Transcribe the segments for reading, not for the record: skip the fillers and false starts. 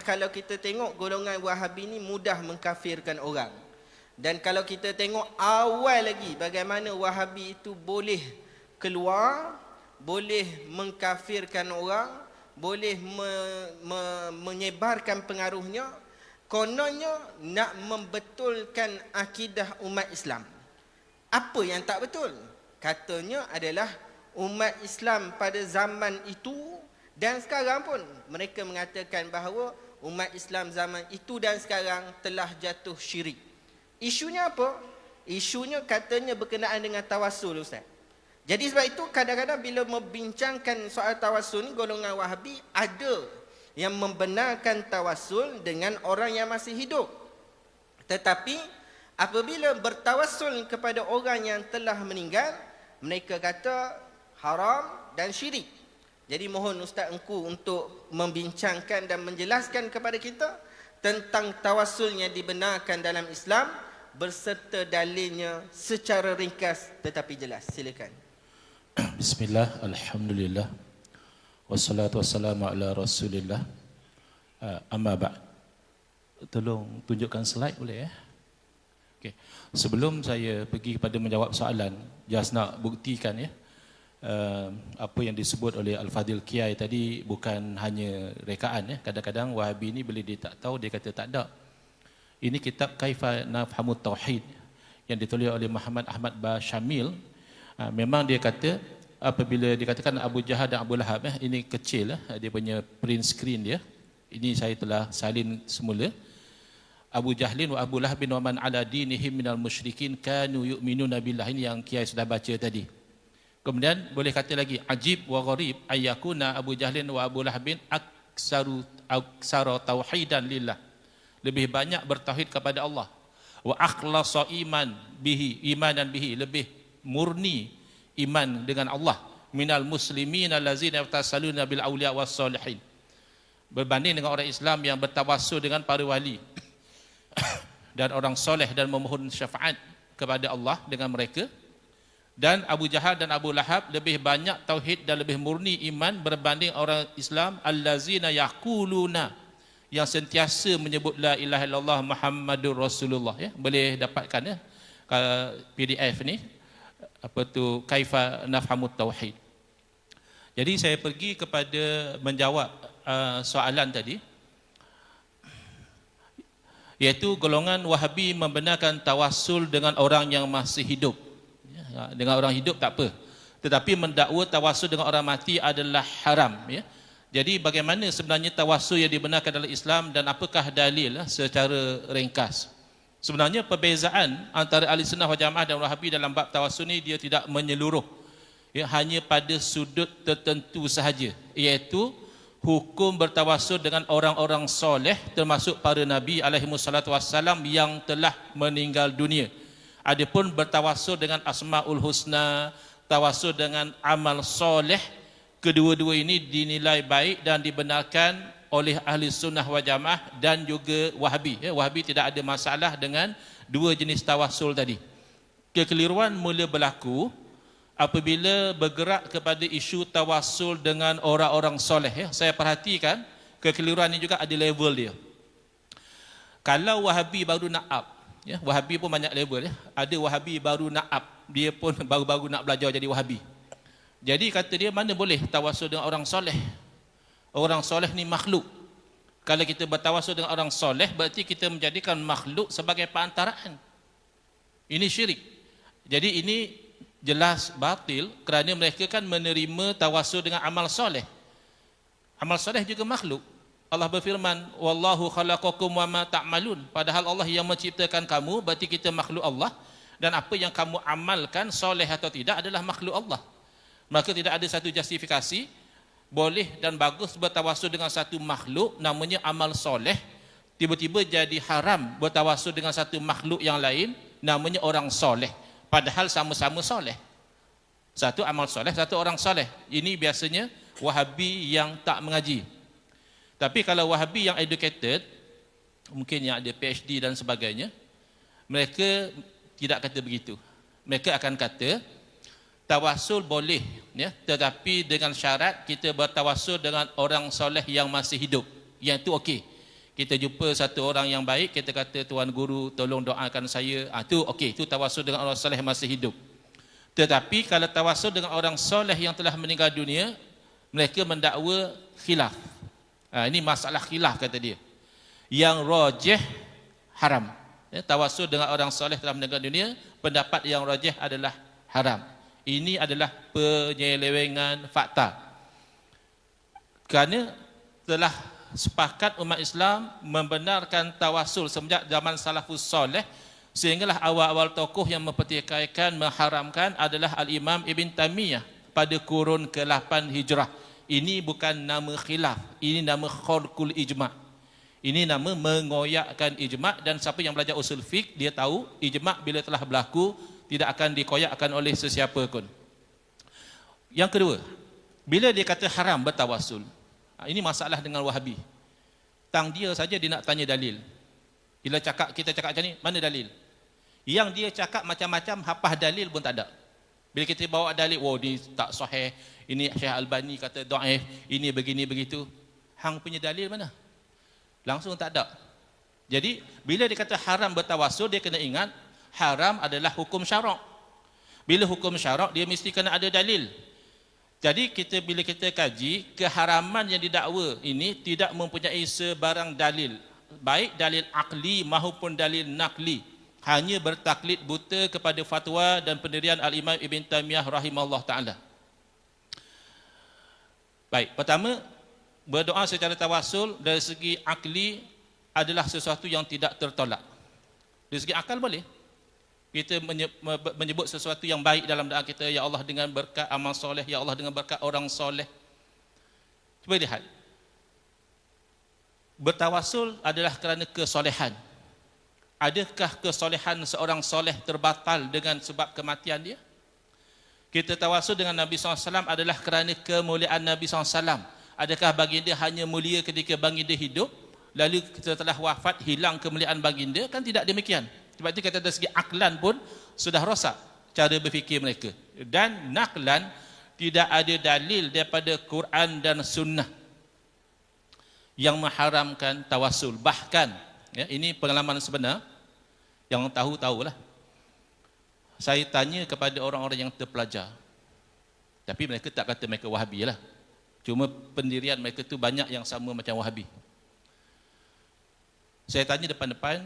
kalau kita tengok golongan Wahabi ni mudah mengkafirkan orang. Dan kalau kita tengok awal lagi bagaimana Wahabi itu boleh keluar, boleh mengkafirkan orang, boleh menyebarkan pengaruhnya, kononnya nak membetulkan akidah umat Islam. Apa yang tak betul? Katanya adalah umat Islam pada zaman itu dan sekarang pun mereka mengatakan bahawa umat Islam zaman itu dan sekarang telah jatuh syirik. Isunya apa? Isunya katanya berkenaan dengan tawassul, Ustaz. Jadi sebab itu kadang-kadang bila membincangkan soal tawassul ni, golongan Wahabi ada yang membenarkan tawassul dengan orang yang masih hidup. Tetapi apabila bertawassul kepada orang yang telah meninggal, mereka kata haram dan syirik. Jadi mohon Ustaz Engku untuk membincangkan dan menjelaskan kepada kita tentang tawassul yang dibenarkan dalam Islam berserta dalilnya secara ringkas tetapi jelas. Silakan. Bismillah, alhamdulillah, wassalatu wassalamu ala rasulillah, amma ba'd. Tolong tunjukkan slide boleh ya? Okay. Sebelum saya pergi kepada menjawab soalan, just nak buktikan ya, apa yang disebut oleh Al-Fadhil Kiai tadi bukan hanya rekaan ya. Kadang-kadang Wahabi ni bila dia tak tahu dia kata tak ada. Ini kitab Kaifa Nafhamut Tauhid yang ditulis oleh Muhammad Ahmad Bashamil. Memang dia kata apabila dikatakan Abu Jahal dan Abu Lahab ini kecil dia punya print screen dia. Ini saya telah salin semula. Abu Jahlin wa Abu Lahab bin wa man ala dinihim minal musyrikin kanu yu'minuna billah. Ini yang Kiai sudah baca tadi. Kemudian boleh kata lagi ajib wa gharib ayyakuna Abu Jahlin wa Abu Lahab bin aksara tauhidan lillah. Lebih banyak bertauhid kepada Allah. Wa akhlasa imanan bihi, lebih murni iman dengan Allah. Minal muslimin allazina yatasaluna bil auliya was salihin. Berbanding dengan orang Islam yang bertawassul dengan para wali dan orang soleh dan memohon syafaat kepada Allah dengan mereka. Dan Abu Jahal dan Abu Lahab lebih banyak tauhid dan lebih murni iman berbanding orang Islam allazina yaquluna, yang sentiasa menyebut la ilaha illallah Muhammadur Rasulullah ya. Boleh dapatkan ya PDF ni, apa tu, Kaifa Nafhamut Tauhid. Jadi saya pergi kepada menjawab soalan tadi, iaitu golongan Wahabi membenarkan tawassul dengan orang yang masih hidup. Dengan orang hidup tak apa, tetapi mendakwa tawassul dengan orang mati adalah haram ya. Jadi bagaimana sebenarnya tawassul yang dibenarkan dalam Islam dan apakah dalil secara ringkas? Sebenarnya perbezaan antara Ahli Sunnah wal Jamaah dan Wahabi dalam bab tawassul ni dia tidak menyeluruh ya, hanya pada sudut tertentu sahaja, iaitu hukum bertawassul dengan orang-orang soleh termasuk para nabi alaihi wassalatu wassalam yang telah meninggal dunia. Adapun bertawassul dengan Asmaul Husna, tawassul dengan amal soleh, kedua-dua ini dinilai baik dan dibenarkan oleh Ahli Sunnah wal Jamaah dan juga Wahabi. Wahabi tidak ada masalah dengan dua jenis tawassul tadi. Kekeliruan mula berlaku apabila bergerak kepada isu tawassul dengan orang-orang soleh. Saya perhatikan kekeliruan ini juga ada level dia. Kalau Wahabi baru nak up, ya, Wahabi pun banyak level ya. Ada Wahabi baru nak up, dia pun baru-baru nak belajar jadi Wahabi. Jadi kata dia mana boleh tawassul dengan orang soleh. Orang soleh ni makhluk. Kalau kita bertawassul dengan orang soleh, berarti kita menjadikan makhluk sebagai perantaraan. Ini syirik. Jadi ini jelas batil kerana mereka kan menerima tawassul dengan amal soleh. Amal soleh juga makhluk. Allah berfirman, wallahu khalaqakum wa ma ta'malun. Padahal Allah yang menciptakan kamu, berarti kita makhluk Allah, dan apa yang kamu amalkan soleh atau tidak adalah makhluk Allah. Maka tidak ada satu justifikasi boleh dan bagus bertawassul dengan satu makhluk namanya amal soleh, tiba-tiba jadi haram bertawassul dengan satu makhluk yang lain namanya orang soleh, padahal sama-sama soleh. Satu amal soleh, satu orang soleh. Ini biasanya Wahabi yang tak mengaji. Tapi kalau Wahabi yang educated, mungkin yang ada PhD dan sebagainya, mereka tidak kata begitu. Mereka akan kata tawassul boleh ya, tetapi dengan syarat kita bertawassul dengan orang soleh yang masih hidup. Yang itu okey. Kita jumpa satu orang yang baik, kita kata tuan guru tolong doakan saya. Tu okey, tu tawassul dengan orang soleh masih hidup. Tetapi kalau tawassul dengan orang soleh yang telah meninggal dunia, mereka mendakwa khilaf. Ini masalah khilaf kata dia. Yang rajih haram. Tawassul dengan orang soleh telah meninggal dunia, pendapat yang rajih adalah haram. Ini adalah penyelewengan fakta. Kerana telah sepakat umat Islam membenarkan tawassul semenjak zaman salafus soleh, sehinggalah awal-awal tokoh yang mempertikaikan mengharamkan adalah Al-Imam Ibn Taymiyah pada kurun ke-8 Hijrah. Ini bukan nama khilaf, ini nama kharqul ijma'. Ini nama mengoyakkan ijma', dan siapa yang belajar usul fiqh dia tahu ijma' bila telah berlaku tidak akan dikoyakkan oleh sesiapa pun. Yang kedua, bila dia kata haram bertawassul, ini masalah dengan Wahabi. Tang dia saja dia nak tanya dalil. Bila kita cakap macam ni, mana dalil? Yang dia cakap macam-macam, hafaz dalil pun tak ada. Bila kita bawa dalil, ni tak sahih, ini Syekh Albani kata dhaif, ini begini begitu. Hang punya dalil mana? Langsung tak ada. Jadi bila dia kata haram bertawassul, dia kena ingat haram adalah hukum syarak. Bila hukum syarak, dia mesti kena ada dalil. Jadi bila kita kaji, keharaman yang didakwa ini tidak mempunyai sebarang dalil, baik dalil akli maupun dalil nakli, hanya bertaklid buta kepada fatwa dan pendirian Al-Imam Ibn Taymiyah rahimahullah ta'ala. Baik, pertama, berdoa secara tawassul dari segi akli adalah sesuatu yang tidak tertolak. Dari segi akal boleh. Kita menyebut sesuatu yang baik dalam doa kita, ya Allah dengan berkat amal soleh, ya Allah dengan berkat orang soleh. Cuba lihat. Bertawassul adalah kerana kesolehan. Adakah kesolehan seorang soleh terbatal dengan sebab kematian dia? Kita tawassul dengan Nabi SAW adalah kerana kemuliaan Nabi SAW. Adakah baginda hanya mulia ketika baginda hidup, lalu setelah wafat hilang kemuliaan baginda? Kan tidak demikian. Sebab itu kata dari segi aklan pun sudah rosak cara berfikir mereka. Dan naklan tidak ada dalil daripada Quran dan Sunnah yang mengharamkan tawassul. Bahkan, ini pengalaman sebenar, yang tahu-tahulah. Saya tanya kepada orang-orang yang terpelajar. Tapi mereka tak kata mereka Wahabi lah. Cuma pendirian mereka tu banyak yang sama macam Wahabi. Saya tanya depan-depan,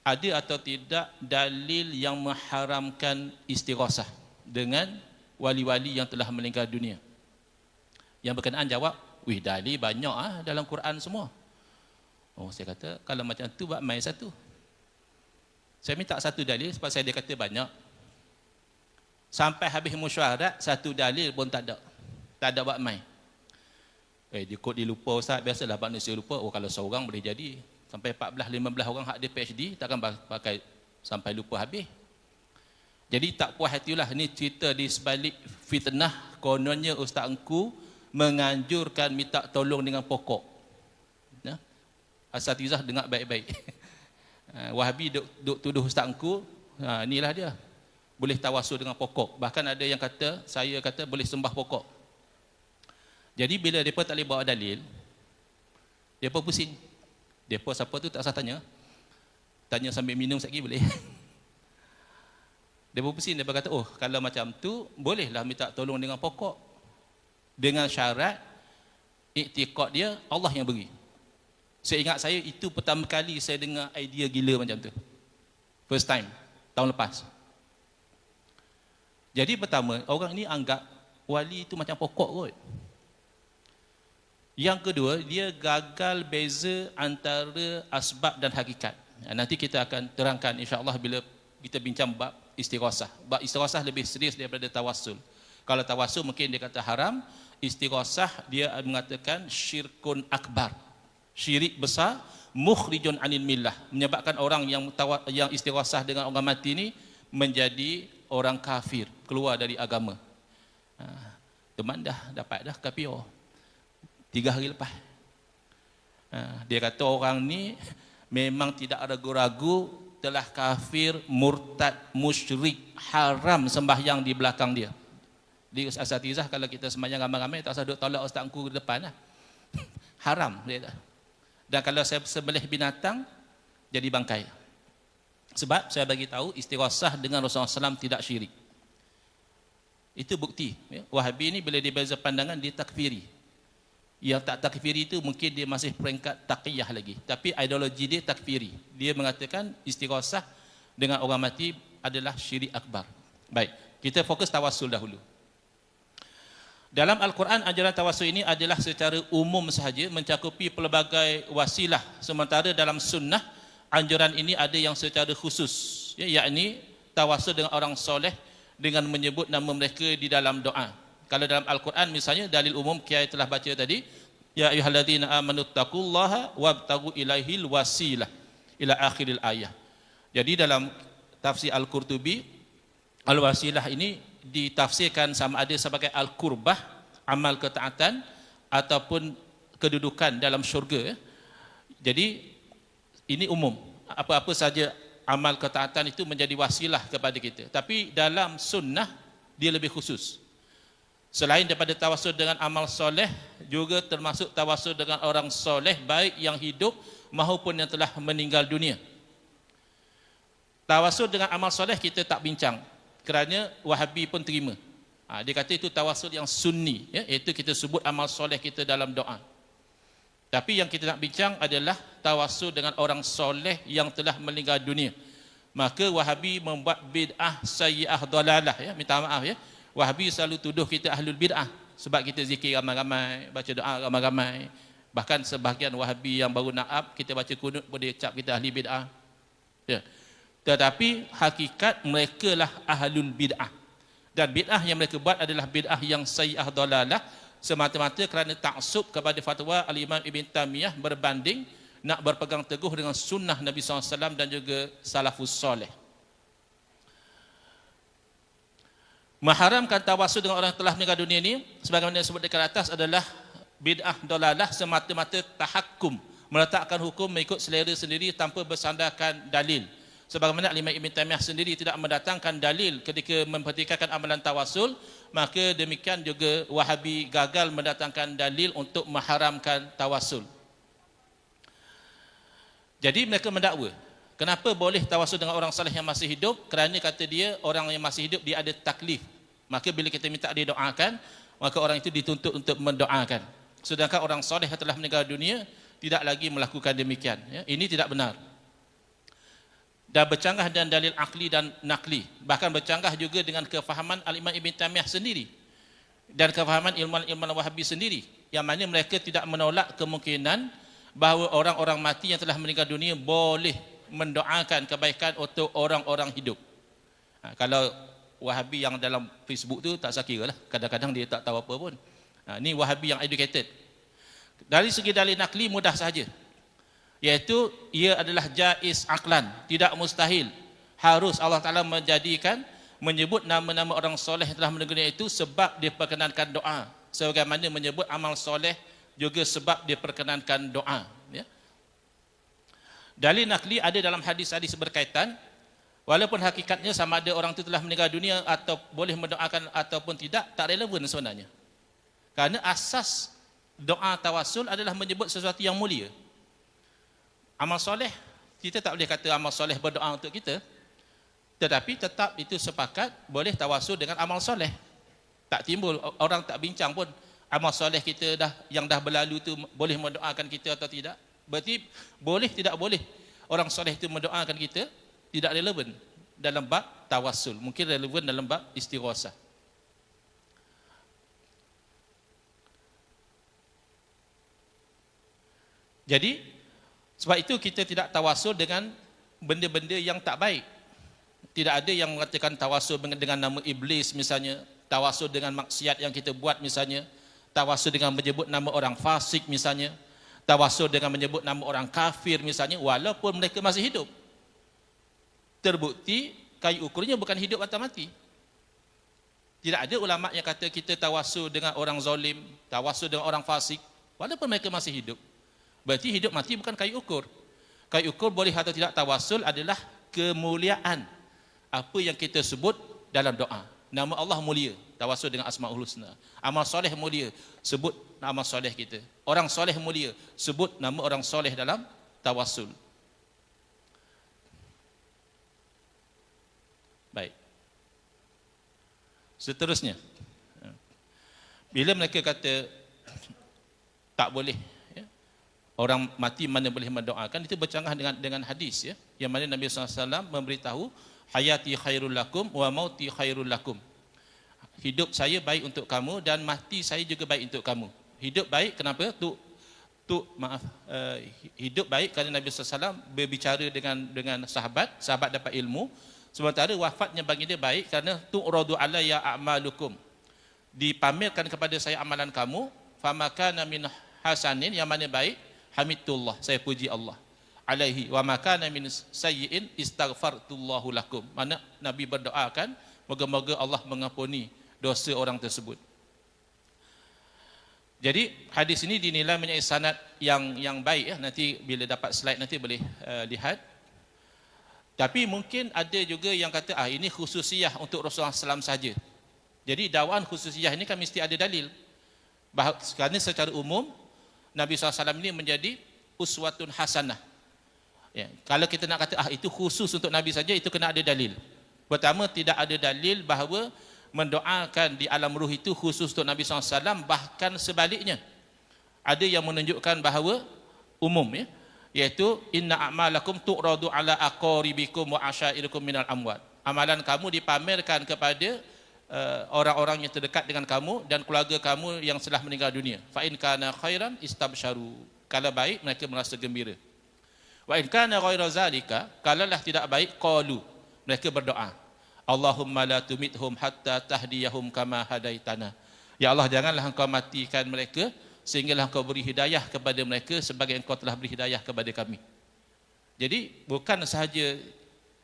ada atau tidak dalil yang mengharamkan istighasah dengan wali-wali yang telah meninggal dunia? Yang berkenaan jawab, dalil banyak dalam Quran semua. Saya kata, kalau macam tu buat main satu. Saya minta satu dalil sebab dia kata banyak. Sampai habis mesyuarat, satu dalil pun tak ada. Tak ada buat main. Dia lupa Ustaz, biasalah manusia lupa. Kalau seorang boleh jadi. Sampai 14-15 orang hak dia PhD, takkan pakai sampai lupa habis. Jadi tak puas hatilah, ni cerita di sebalik fitnah, kononnya Ustaz Engku menganjurkan minta tolong dengan pokok. Asatizah dengar baik-baik. Wahabi duk tuduh Ustaz Engku, inilah dia. Boleh tawassul dengan pokok. Bahkan ada yang kata, saya kata boleh sembah pokok. Jadi bila mereka tak boleh bawa dalil, mereka pusing. Mereka siapa tu tak usah tanya. Tanya sambil minum sekali boleh. Mereka pusing, mereka kata, kalau macam tu, bolehlah minta tolong dengan pokok. Dengan syarat, iktikad dia, Allah yang beri. Saya ingat saya, itu pertama kali saya dengar idea gila macam tu. First time, tahun lepas. Jadi pertama, orang ni anggap wali itu macam pokok kot. Yang kedua, dia gagal beza antara asbab dan hakikat. Nanti kita akan terangkan insya-Allah bila kita bincang bab istighasah. Bab istighasah lebih serius daripada tawassul. Kalau tawassul mungkin dia kata haram, istighasah dia mengatakan syirkun akbar. Syirik besar, mukhrijun anil millah, menyebabkan orang yang istighasah dengan orang mati ni menjadi orang kafir, keluar dari agama. Teman dah dapat dah kafir. 3 hari lepas. Dia kata orang ni memang tidak ragu-ragu telah kafir, murtad, musyrik, haram sembahyang di belakang dia. Di asatizah kalau kita sembahyang ramai-ramai tak usah duk tolak Ustaz Engku di depan lah. Haram dia kata. Dan kalau saya sembelih binatang, jadi bangkai. Sebab saya bagi tahu istighosah dengan Rasulullah SAW tidak syirik. Itu bukti. Ya. Wahabi ini bila dia beza pandangan, dia takfiri. Yang tak takfiri itu mungkin dia masih peringkat taqiyah lagi. Tapi ideologi dia takfiri. Dia mengatakan istighosah dengan orang mati adalah syirik akbar. Baik, kita fokus tawassul dahulu. Dalam Al-Quran, ajaran tawassul ini adalah secara umum sahaja mencakupi pelbagai wasilah. Sementara dalam sunnah, anjuran ini ada yang secara khusus, ya, yakni tawassul dengan orang soleh dengan menyebut nama mereka di dalam doa. Kalau dalam Al-Quran misalnya, dalil umum Kiai telah baca tadi, ya ayyuhalladzina amanu taqullaha wabtagu ilaihil wasilah ila akhiril ayah. Jadi dalam tafsir Al-Qurtubi, al-wasilah ini ditafsirkan sama ada sebagai al-qurbah, amal ketaatan, ataupun kedudukan dalam syurga. Jadi ini umum, apa-apa saja amal ketaatan itu menjadi wasilah kepada kita. Tapi dalam sunnah dia lebih khusus. Selain daripada tawassul dengan amal soleh, juga termasuk tawassul dengan orang soleh baik yang hidup maupun yang telah meninggal dunia. Tawassul dengan amal soleh kita tak bincang, kerana Wahabi pun terima. Dia kata itu tawassul yang sunni, ya, iaitu kita sebut amal soleh kita dalam doa. Tapi yang kita nak bincang adalah tawassul dengan orang soleh yang telah meninggal dunia. Maka Wahabi membuat bid'ah sayyi'ah dalalah, ya, minta maaf, ya. Wahabi selalu tuduh kita ahlul bid'ah sebab kita zikir ramai-ramai, baca doa ramai-ramai. Bahkan sebahagian Wahabi yang baru na'ab, kita baca kunut boleh cap kita ahli bid'ah. Ya. Tetapi hakikat mereka lah ahlul bid'ah. Dan bid'ah yang mereka buat adalah bid'ah yang sayyi'ah dalalah, semata-mata kerana taksub kepada fatwa Al-Imam Ibn Taymiyah berbanding nak berpegang teguh dengan sunnah Nabi SAW dan juga salafus soleh. Mengharamkan tawassul dengan orang yang telah meninggal dunia ini, sebagaimana disebut dekat atas, adalah bid'ah dalalah semata-mata tahakkum, meletakkan hukum mengikut selera sendiri tanpa bersandarkan dalil. Sebagaimana Imam Ibn Taymiyah sendiri tidak mendatangkan dalil ketika mempertikaikan amalan tawassul, maka demikian juga Wahabi gagal mendatangkan dalil untuk mengharamkan tawassul. Jadi mereka mendakwa, kenapa boleh tawassul dengan orang saleh yang masih hidup? Kerana kata dia, orang yang masih hidup dia ada taklif. Maka bila kita minta dia doakan, maka orang itu dituntut untuk mendoakan. Sedangkan orang saleh yang telah meninggal dunia tidak lagi melakukan demikian. Ya, ini tidak benar. Dan bercanggah dengan dalil akli dan nakli. Bahkan bercanggah juga dengan kefahaman Al-Imam Ibn Taymiyah sendiri. Dan kefahaman ilmuwan-ilmuwan Wahabi sendiri. Yang mana mereka tidak menolak kemungkinan bahawa orang-orang mati yang telah meninggal dunia boleh mendoakan kebaikan untuk orang-orang hidup. Kalau Wahabi yang dalam Facebook tu tak sakira lah. Kadang-kadang dia tak tahu apa pun. Ini Wahabi yang educated. Dari segi dalil nakli mudah sahaja. Iaitu ia adalah jaiz aklan, tidak mustahil. Harus Allah Ta'ala menjadikan, menyebut nama-nama orang soleh yang telah meninggal dunia itu sebab diperkenankan doa. Sebagaimana menyebut amal soleh juga sebab diperkenankan doa. Ya. Dalil nakli ada dalam hadis-hadis berkaitan, walaupun hakikatnya sama ada orang itu telah meninggal dunia atau boleh mendoakan ataupun tidak, tak relevan sebenarnya. Kerana asas doa tawassul adalah menyebut sesuatu yang mulia. Amal soleh, kita tak boleh kata amal soleh berdoa untuk kita, tetapi tetap itu sepakat boleh tawassul dengan amal soleh. Tak timbul, orang tak bincang pun amal soleh kita yang dah berlalu tu boleh mendoakan kita atau tidak. Berarti boleh tidak boleh orang soleh itu mendoakan kita tidak relevan dalam bab tawassul, mungkin relevan dalam bab istighosah. Jadi sebab itu kita tidak tawassul dengan benda-benda yang tak baik. Tidak ada yang mengatakan tawassul dengan nama iblis misalnya, tawassul dengan maksiat yang kita buat misalnya, tawassul dengan menyebut nama orang fasik misalnya, tawassul dengan menyebut nama orang kafir misalnya, walaupun mereka masih hidup. Terbukti kayu ukurnya bukan hidup atau mati. Tidak ada ulama yang kata kita tawassul dengan orang zalim, tawassul dengan orang fasik, walaupun mereka masih hidup. Berarti hidup mati bukan kayu ukur. Kayu ukur boleh atau tidak tawassul adalah kemuliaan apa yang kita sebut dalam doa. Nama Allah mulia, tawassul dengan Asmaul Husna. Amal soleh mulia, sebut amal soleh kita. Orang soleh mulia, sebut nama orang soleh dalam tawassul. Baik. Seterusnya, bila mereka kata tak boleh, ya, orang mati mana boleh mendoakan, itu bercanggah dengan hadis, ya, yang mana Nabi SAW memberitahu, hayati khairul lakum wa mauti khairul lakum. Hidup saya baik untuk kamu dan mati saya juga baik untuk kamu. Hidup baik kenapa? Hidup baik kerana Nabi SAW berbicara dengan sahabat dapat ilmu. Sementara wafatnya bagi dia baik kerana tu'radu alayya a'malukum. Dipamerkan kepada saya amalan kamu, famakana min hasanin, yang mana baik, hamidullah, saya puji Allah. Alaihi wa makana min sayyi'in istaghfartullahu lakum. Mana Nabi berdoakan moga-moga Allah mengampuni dosa orang tersebut. Jadi hadis ini dinilai mempunyai sanad yang baik, ya. Nanti bila dapat slide nanti boleh lihat. Tapi mungkin ada juga yang kata ini khususiyah untuk Rasulullah SAW saja. Jadi dakwaan khususiyah ini kan mesti ada dalil. Kerana secara umum Nabi SAW ini menjadi uswatun hasanah. Ya, kalau kita nak kata itu khusus untuk Nabi saja, itu kena ada dalil. Pertama, tidak ada dalil bahawa mendoakan di alam ruh itu khusus untuk Nabi SAW, bahkan sebaliknya. Ada yang menunjukkan bahawa umum, ya, iaitu inna a'malakum tu'radu ala aqaribikum wa asyairikum minal amwat. Amalan kamu dipamerkan kepada orang-orang yang terdekat dengan kamu dan keluarga kamu yang telah meninggal dunia. Fa in kana khairan istabsharu. Kalau baik, mereka merasa gembira. Wa in kana ghaira zalika, kalaulah tidak baik, qalu, mereka berdoa, Allahumma la tumithum hatta tahdiyahum kama hadaitana. Ya Allah, janganlah engkau matikan mereka sehinggalah engkau beri hidayah kepada mereka sebagai engkau telah beri hidayah kepada kami. Jadi bukan sahaja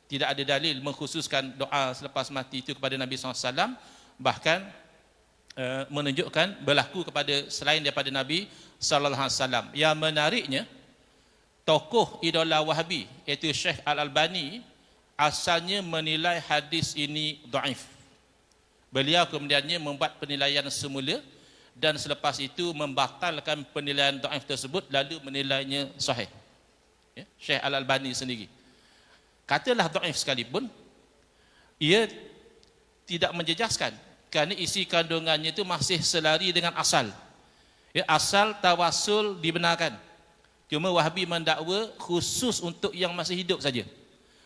tidak ada dalil mengkhususkan doa selepas mati itu kepada Nabi SAW, bahkan menunjukkan berlaku kepada selain daripada Nabi SAW. Yang menariknya, tokoh idola Wahabi iaitu Syekh Al-Albani asalnya menilai hadis ini dhaif. Beliau kemudiannya membuat penilaian semula dan selepas itu membatalkan penilaian dhaif tersebut lalu menilainya sahih. Ya, Syekh Al-Albani sendiri. Katalah dhaif sekalipun, ia tidak menjejaskan kerana isi kandungannya itu masih selari dengan asal. Ya, asal tawassul dibenarkan. Cuma Wahabi mendakwa khusus untuk yang masih hidup saja.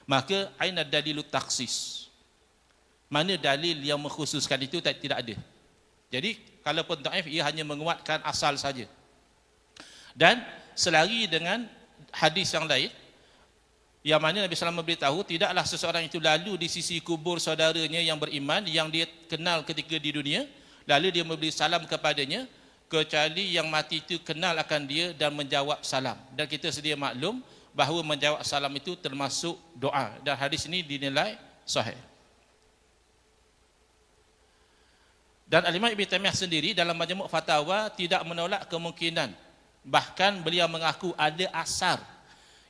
Maka aina dalilut taksis. Mana dalil yang mengkhususkan itu tidak ada. Jadi kalaupun dhaif, ia hanya menguatkan asal saja. Dan selari dengan hadis yang lain, yang mana Nabi SAW memberitahu tidaklah seseorang itu lalu di sisi kubur saudaranya yang beriman yang dia kenal ketika di dunia, lalu dia memberi salam kepadanya, kecuali yang mati itu kenal akan dia dan menjawab salam. Dan kita sedia maklum bahawa menjawab salam itu termasuk doa, dan hadis ini dinilai sahih. Dan Al-Imam Ibn Taimiyah sendiri dalam Majmu' Fatawa tidak menolak kemungkinan, bahkan beliau mengaku ada asar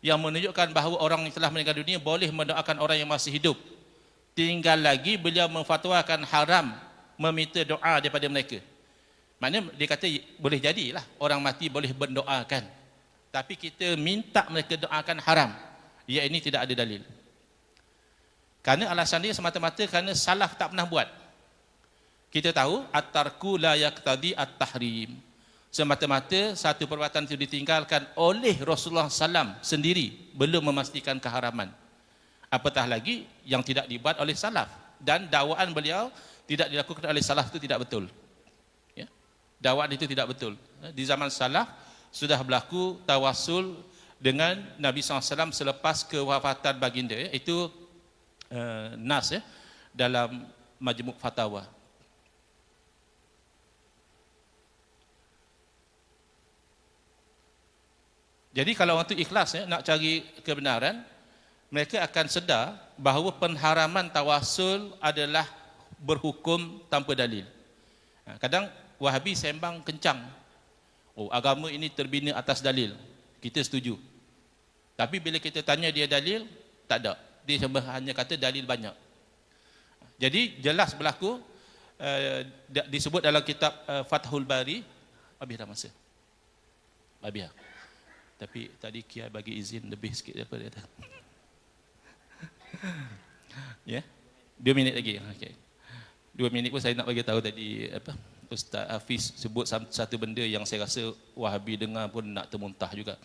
yang menunjukkan bahawa orang yang telah meninggal dunia boleh mendoakan orang yang masih hidup. Tinggal lagi beliau memfatwakan haram meminta doa daripada mereka. Maknanya dia kata boleh jadilah orang mati boleh berdoakan, tapi kita minta mereka doakan haram. Ya, ini tidak ada dalil. Kerana alasan dia semata-mata kerana salaf tak pernah buat. Kita tahu at-tarku la yaqtadi at-tahrim. Semata-mata satu perbuatan itu ditinggalkan oleh Rasulullah SAW sendiri belum memastikan keharaman. Apatah lagi yang tidak dibuat oleh salaf, dan dakwaan beliau tidak dilakukan oleh salaf itu tidak betul. Dakwaan itu tidak betul. Di zaman salaf sudah berlaku tawassul dengan Nabi SAW selepas kewafatan baginda. Itu nas dalam Majmu' Fatawa. Jadi kalau orang itu ikhlas nak cari kebenaran, mereka akan sedar bahawa pengharaman tawassul adalah berhukum tanpa dalil. Kadang Wahabi sembang kencang, agama ini terbina atas dalil, kita setuju. Tapi bila kita tanya dia dalil, tak ada. Dia hanya kata dalil banyak. Jadi jelas berlaku disebut dalam kitab Fathul Bari. Habis dah masa. Habis dah. Tapi tadi Kiai bagi izin lebih sikit daripada dia. Ya. 2 minit lagi. Okey. 2 minit pun saya nak bagi tahu tadi apa Ustaz Hafiz sebut satu benda yang saya rasa Wahabi dengar pun nak termuntah juga.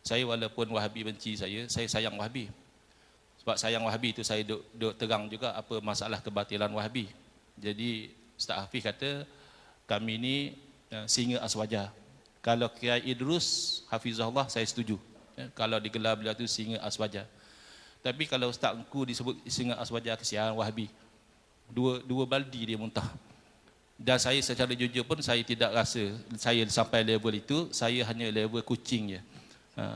Saya walaupun Wahabi benci saya sayang Wahabi. Sebab sayang Wahabi itu saya duk terang juga apa masalah kebatilan Wahabi. Jadi Ustaz Hafiz kata kami ni singa aswaja. Kalau Kiai Idrus Hafizahullah saya setuju. Kalau digelar beliau tu singa aswaja. Tapi kalau Ustaz Engku disebut singa aswaja, kesian Wahabi. Dua baldi dia muntah. Dan saya secara jujur pun saya tidak rasa saya sampai level itu, saya hanya level kucing je.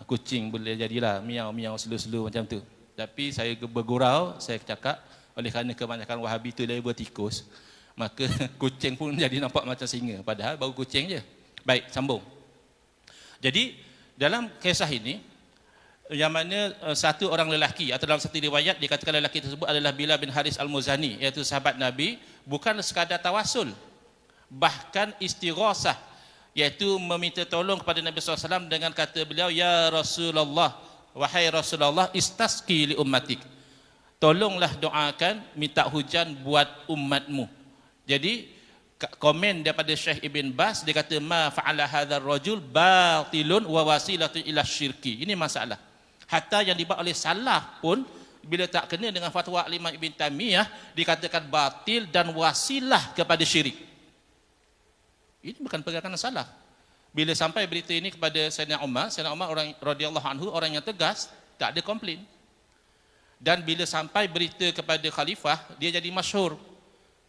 Kucing boleh jadilah miau-miau slow-slow macam tu. Tapi saya bergurau, saya cakap oleh kerana kebanyakan Wahabi tu level tikus, maka kucing pun jadi nampak macam singa, padahal baru kucing je. Baik, sambung. Jadi dalam kisah ini yang mana satu orang lelaki atau dalam satu riwayat dikatakan lelaki tersebut adalah Bilal bin Haris Al-Muzani, iaitu sahabat Nabi, bukan sekadar tawasul, bahkan istighasah, iaitu meminta tolong kepada Nabi SAW dengan kata beliau, ya Rasulullah, wahai Rasulullah, istasqi li ummatik, tolonglah doakan minta hujan buat umatmu. Jadi komen daripada Syekh Ibn Baz, dia kata ma fa'ala hadzal rajul batilun wa wasilatun ila syirki. Ini masalah. Hatta yang dibuat oleh salaf pun bila tak kena dengan fatwa Imam Ibn Taimiyah dikatakan batil dan wasilah kepada syirik. Ini bukan pergerakan salaf. Bila sampai berita ini kepada Sayyidina Umar orang radhiyallahu anhu, orang yang tegas, tak ada komplain. Dan bila sampai berita kepada khalifah, dia jadi masyhur.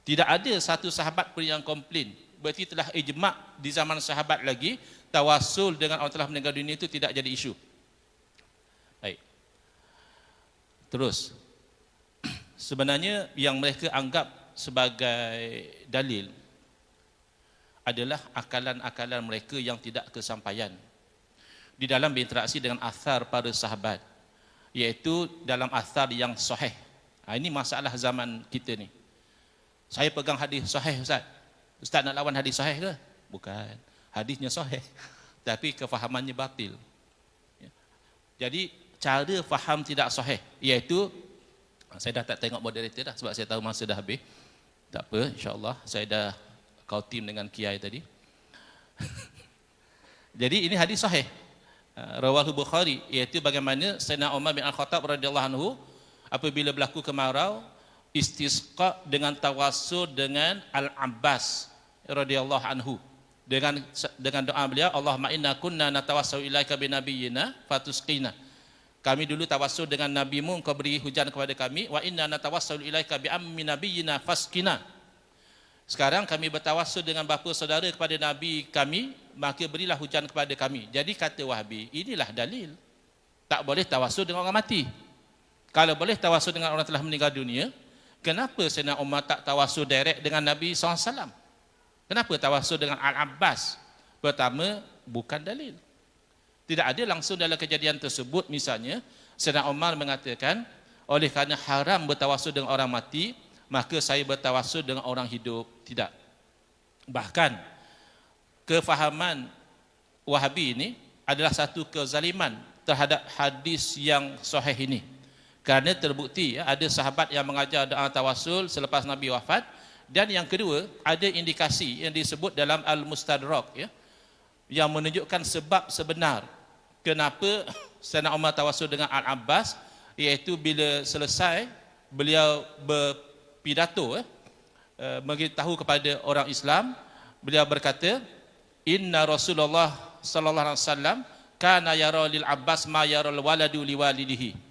Tidak ada satu sahabat pun yang komplain. Berarti telah ijma' di zaman sahabat lagi, tawasul dengan orang telah meninggal dunia itu tidak jadi isu. Baik. Terus, sebenarnya yang mereka anggap sebagai dalil adalah akalan-akalan mereka yang tidak kesampaian di dalam berinteraksi dengan athar para sahabat, iaitu dalam athar yang sahih. Ini masalah zaman kita ni. Saya pegang hadis sahih, Ustaz. Ustaz nak lawan hadis sahih ke? Bukan. Hadisnya sahih, tapi kefahamannya batil. Jadi cara faham tidak sahih, iaitu saya dah tak tengok moderator dah sebab saya tahu masa dah habis. Tak apa, insya-Allah saya dah kau tim dengan Kiai tadi. Jadi ini hadis sahih. Rawahu Bukhari, iaitu bagaimana Sayyidina Umar bin Al-Khattab radhiyallahu anhu apabila berlaku kemarau istisqa dengan tawassul dengan Al-Abbas radhiyallahu anhu dengan doa beliau, Allahumma inna kunna natawassalu ilaika bi nabiyyina fatusqina. Kami dulu tawassul dengan nabimu, engkau beri hujan kepada kami. Wa inna natawassalu ilaika bi ammi nabiyyina fasqina. Sekarang kami bertawassul dengan bapa saudara kepada nabi kami, maka berilah hujan kepada kami. Jadi kata Wahabi, inilah dalil. Tak boleh tawassul dengan orang mati. Kalau boleh tawassul dengan orang telah meninggal dunia, kenapa Sayyidina Umar tak tawassul direct dengan Nabi SAW? Kenapa tawassul dengan Al-Abbas? Pertama, bukan dalil. Tidak ada langsung dalam kejadian tersebut. Misalnya, Sayyidina Umar mengatakan, oleh kerana haram bertawassul dengan orang mati, maka saya bertawassul dengan orang hidup. Tidak. Bahkan, kefahaman Wahabi ini adalah satu kezaliman terhadap hadis yang sahih ini. Kerana terbukti ada sahabat yang mengajar doa tawassul selepas Nabi wafat. Dan yang kedua, ada indikasi yang disebut dalam Al-Mustadrak, yang menunjukkan sebab sebenar kenapa Sayyidina Umar tawassul dengan Al-Abbas, iaitu bila selesai beliau berpidato memberitahu kepada orang Islam, beliau berkata, inna Rasulullah sallallahu alaihi wasallam kana yara lil Abbas ma yara al waladu liwalidihi.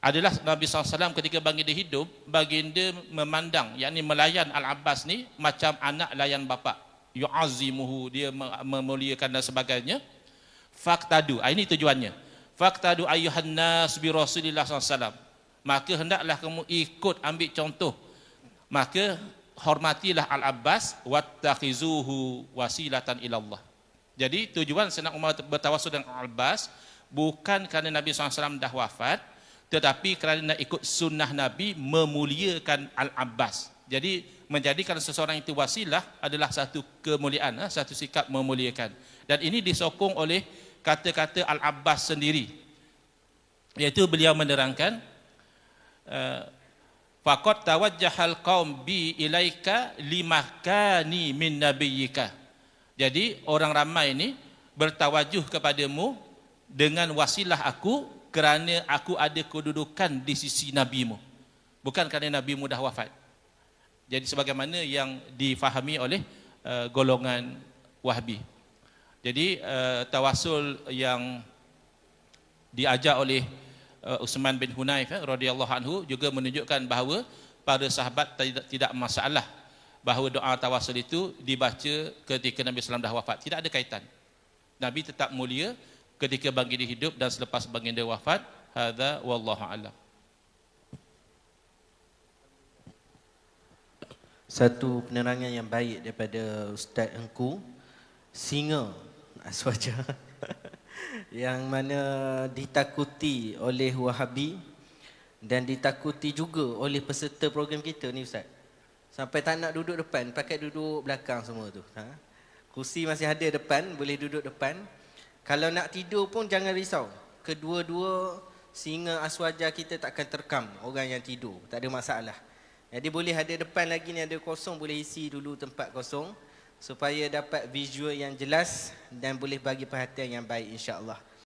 Adalah Nabi SAW ketika baginda hidup, baginda memandang, yakni melayan Al-Abbas ni macam anak layan bapa. Yu'azimuhu, dia memuliakan dan sebagainya. Faqtadu, ini tujuannya. Faqtadu ayyuhan nas bi Rasulillah SAW. Maka hendaklah kamu ikut ambil contoh. Maka hormatilah Al-Abbas wattakhizuhu wasilatan ilallah. Jadi tujuan Sayyidina Umar bertawassul dengan Al-Abbas bukan kerana Nabi SAW dah wafat, tetapi kerana nak ikut sunnah Nabi memuliakan Al-Abbas. Jadi menjadikan seseorang itu wasilah adalah satu kemuliaan, satu sikap memuliakan. Dan ini disokong oleh kata-kata Al-Abbas sendiri, iaitu beliau menerangkan faqad tawajjahal qaum bi ilaika limakani min nabiyyika. Jadi orang ramai ini bertawajuh kepadamu dengan wasilah aku kerana aku ada kedudukan di sisi nabimu, bukan kerana nabimu dah wafat. Jadi sebagaimana yang difahami oleh golongan Wahhabi. Jadi tawasul yang diajar oleh Utsman bin Hunayf radhiyallahu anhu juga menunjukkan bahawa para sahabat tidak masalah bahawa doa tawasul itu dibaca ketika Nabi SAW dah wafat. Tidak ada kaitan. Nabi tetap mulia ketika baginda hidup dan selepas baginda wafat. Hadza wallahu a'lam. Satu penerangan yang baik daripada Ustaz Engku, singa Aswaja yang mana ditakuti oleh Wahhabi dan ditakuti juga oleh peserta program kita ni Ustaz. Sampai tak nak duduk depan, pakai duduk belakang semua tu. Kursi masih ada depan, boleh duduk depan. Kalau nak tidur pun jangan risau. Kedua-dua singa Aswaja kita takkan terkam orang yang tidur, tak ada masalah. Jadi boleh ada depan lagi ni ada kosong, boleh isi dulu tempat kosong supaya dapat visual yang jelas dan boleh bagi perhatian yang baik insya-Allah.